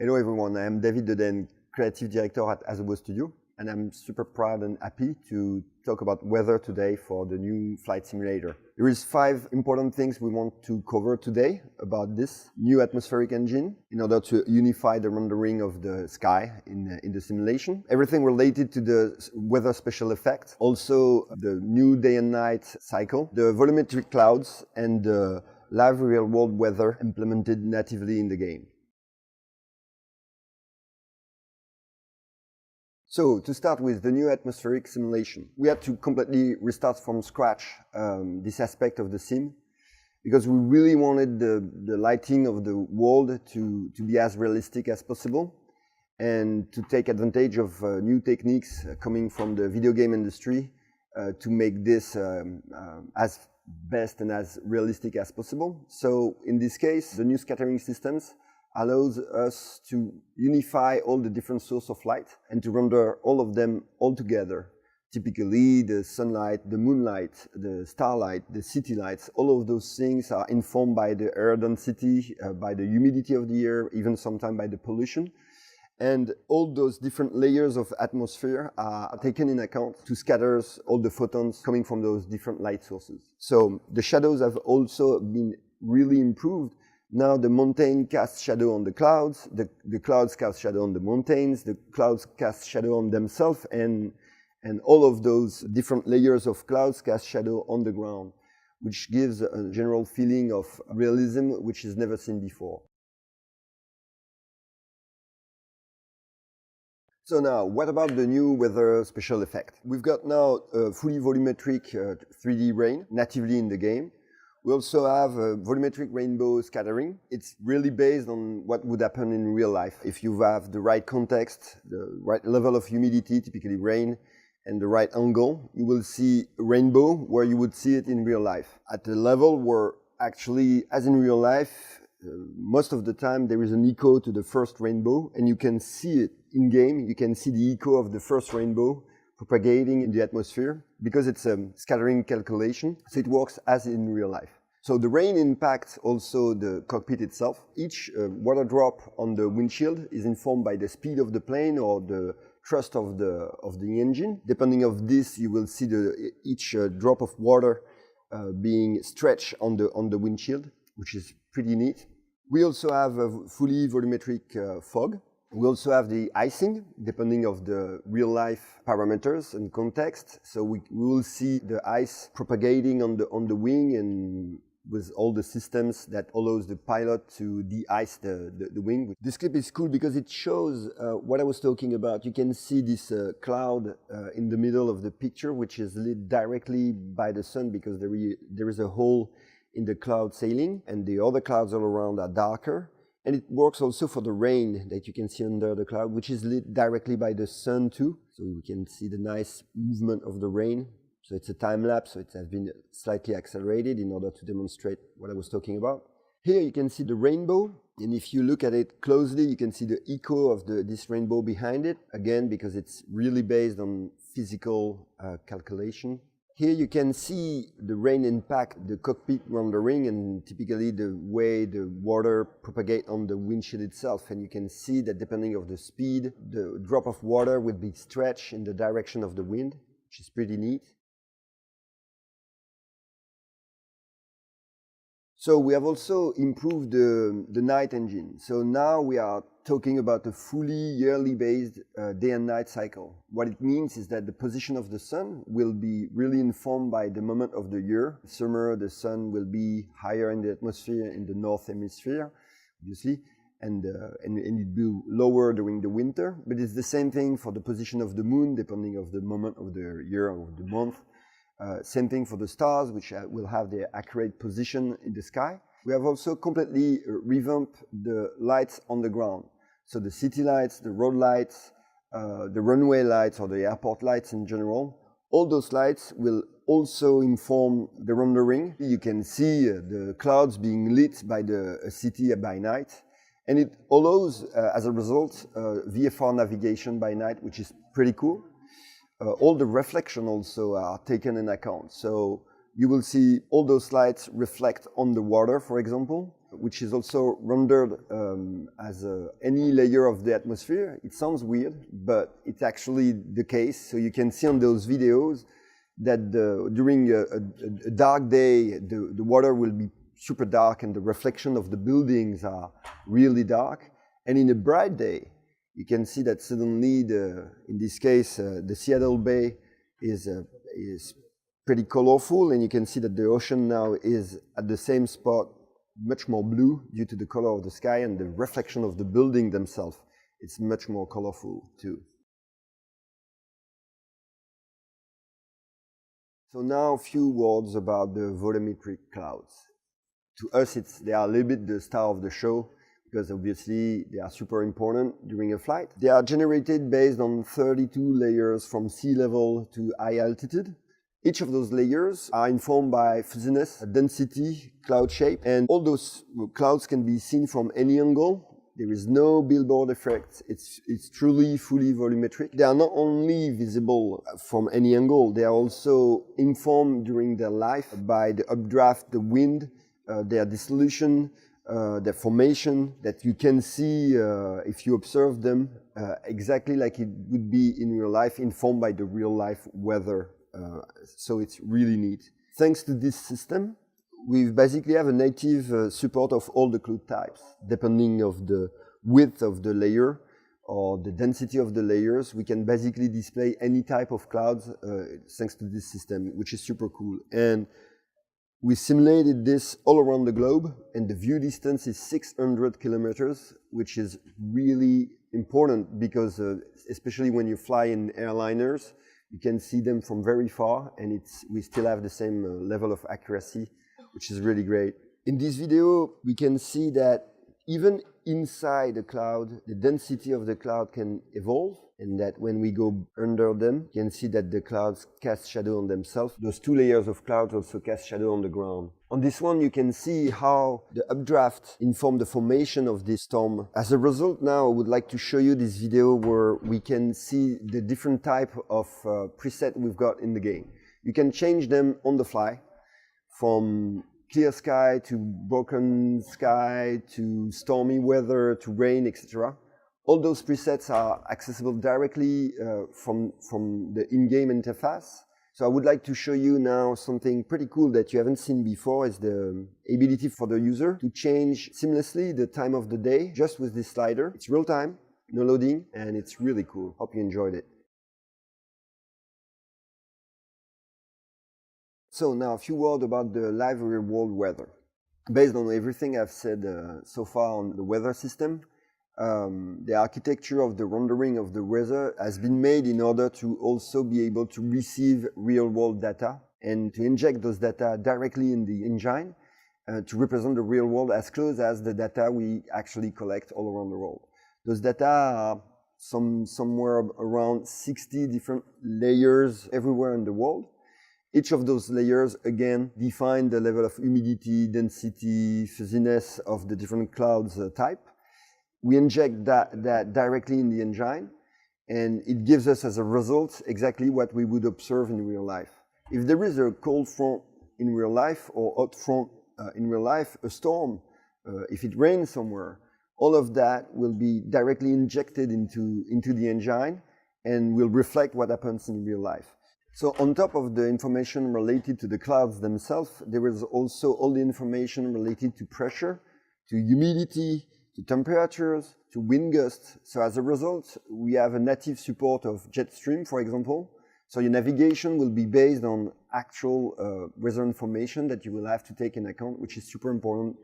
Hello everyone, I am David Deden, Creative Director at Azobo Studio, and I'm super proud and happy to talk about weather today for the new flight simulator. There is 5 important things we want to cover today about this new atmospheric engine in order to unify the rendering of the sky in the simulation. Everything related to the weather special effect, also the new day and night cycle, the volumetric clouds, and the live real-world weather implemented natively in the game. So, to start with the new atmospheric simulation, we had to completely restart from scratch this aspect of the sim, because we really wanted the lighting of the world to be as realistic as possible and to take advantage of new techniques coming from the video game industry to make this as best and as realistic as possible. So, in this case, the new scattering systems allows us to unify all the different sources of light and to render all of them all together. Typically, the sunlight, the moonlight, the starlight, the city lights, all of those things are informed by the air density, by the humidity of the air, even sometimes by the pollution. And all those different layers of atmosphere are taken in account to scatter all the photons coming from those different light sources. So the shadows have also been really improved. Now the mountain casts shadow on the clouds, the clouds cast shadow on the mountains, the clouds cast shadow on themselves, and all of those different layers of clouds cast shadow on the ground, which gives a general feeling of realism which is never seen before. So now, what about the new weather special effect? We've got now a fully volumetric 3D rain natively in the game. We also have a volumetric rainbow scattering. It's really based on what would happen in real life. If you have the right context, the right level of humidity, typically rain, and the right angle, you will see a rainbow where you would see it in real life. At the level where actually, as in real life, most of the time there is an echo to the first rainbow, and you can see it in game. You can see the echo of the first rainbow propagating in the atmosphere because it's a scattering calculation, so it works as in real life. So the rain impacts also the cockpit itself. Each water drop on the windshield is informed by the speed of the plane or the thrust of the engine. Depending on this, you will see each drop of water being stretched on the windshield, which is pretty neat. We also have a fully volumetric fog. We also have the icing, depending on the real-life parameters and context. So we will see the ice propagating on the wing and with all the systems that allows the pilot to de-ice the wing. This clip is cool because it shows what I was talking about. You can see this cloud in the middle of the picture, which is lit directly by the sun because there is a hole in the cloud ceiling, and the other clouds all around are darker. And it works also for the rain that you can see under the cloud, which is lit directly by the sun too. So we can see the nice movement of the rain. So it's a time lapse, so it has been slightly accelerated in order to demonstrate what I was talking about. Here you can see the rainbow, and if you look at it closely, you can see the echo of this rainbow behind it, again, because it's really based on physical calculation. Here you can see the rain impact the cockpit rendering and typically the way the water propagates on the windshield itself. And you can see that depending on the speed, the drop of water will be stretched in the direction of the wind, which is pretty neat. So we have also improved the night engine. So now we are talking about a fully yearly based day and night cycle. What it means is that the position of the sun will be really informed by the moment of the year. Summer, the sun will be higher in the atmosphere in the north hemisphere, obviously, and it will be lower during the winter. But it's the same thing for the position of the moon, depending on the moment of the year or the month. Same thing for the stars, which will have their accurate position in the sky. We have also completely revamped the lights on the ground. So the city lights, the road lights, the runway lights or the airport lights in general, all those lights will also inform the rendering. You can see the clouds being lit by the city by night. And it allows, as a result, VFR navigation by night, which is pretty cool. All the reflection also are taken in account. So you will see all those lights reflect on the water, for example. which is also rendered as any layer of the atmosphere. It sounds weird, but it's actually the case. So you can see on those videos that during a dark day, the water will be super dark and the reflection of the buildings are really dark. And in a bright day, you can see that suddenly, in this case, the Seattle Bay is pretty colorful, and you can see that the ocean now is at the same spot, much more blue due to the color of the sky and the reflection of the building themselves. It's much more colorful too. So now a few words about the volumetric clouds. To us, they are a little bit the star of the show, because obviously they are super important during a flight. They are generated based on 32 layers from sea level to high altitude. Each of those layers are informed by fuzziness, density, cloud shape, and all those clouds can be seen from any angle. There is no billboard effect. It's truly fully volumetric. They are not only visible from any angle, they are also informed during their life by the updraft, the wind, their dissolution, their formation, that you can see if you observe them exactly like it would be in real life, informed by the real life weather. So it's really neat. Thanks to this system, we basically have a native support of all the cloud types. Depending of the width of the layer or the density of the layers, we can basically display any type of clouds thanks to this system, which is super cool. And we simulated this all around the globe, and the view distance is 600 kilometers, which is really important because especially when you fly in airliners, you can see them from very far, and we still have the same level of accuracy, which is really great. In this video, we can see that even inside the cloud, the density of the cloud can evolve, and that when we go under them, you can see that the clouds cast shadow on themselves. Those two layers of clouds also cast shadow on the ground. On this one, you can see how the updraft informed the formation of this storm. As a result, now I would like to show you this video where we can see the different type of preset we've got in the game. You can change them on the fly, from clear sky to broken sky to stormy weather to rain, etc. All those presets are accessible directly from the in-game interface. So I would like to show you now something pretty cool that you haven't seen before, is the ability for the user to change seamlessly the time of the day just with this slider. It's real time, no loading, and it's really cool. Hope you enjoyed it. So now a few words about the live real world weather. Based on everything I've said so far on the weather system, the architecture of the rendering of the weather has been made in order to also be able to receive real world data and to inject those data directly in the engine to represent the real world as close as the data we actually collect all around the world. Those data are somewhere around 60 different layers everywhere in the world. Each of those layers, again, define the level of humidity, density, fuzziness of the different clouds type. We inject that directly in the engine, and it gives us as a result exactly what we would observe in real life. If there is a cold front in real life or hot front in real life, a storm, if it rains somewhere, all of that will be directly injected into the engine and will reflect what happens in real life. So on top of the information related to the clouds themselves, there is also all the information related to pressure, to humidity, to temperatures, to wind gusts. So as a result, we have a native support of jet stream, for example. So your navigation will be based on actual weather information that you will have to take in account, which is super important,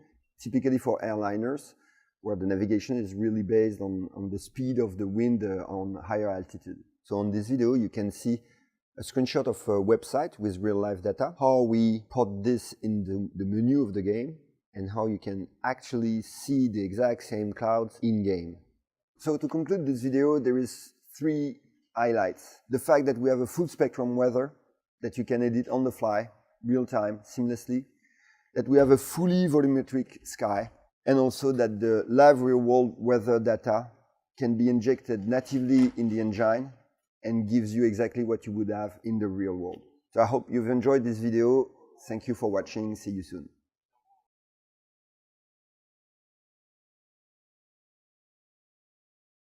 typically for airliners, where the navigation is really based on the speed of the wind on higher altitude. So on this video, you can see a screenshot of a website with real-life data, how we put this in the menu of the game, and how you can actually see the exact same clouds in-game. So to conclude this video, there is 3 highlights. The fact that we have a full spectrum weather that you can edit on the fly, real-time, seamlessly. That we have a fully volumetric sky, and also that the live real-world weather data can be injected natively in the engine and gives you exactly what you would have in the real world. So I hope you've enjoyed this video. Thank you for watching. See you soon.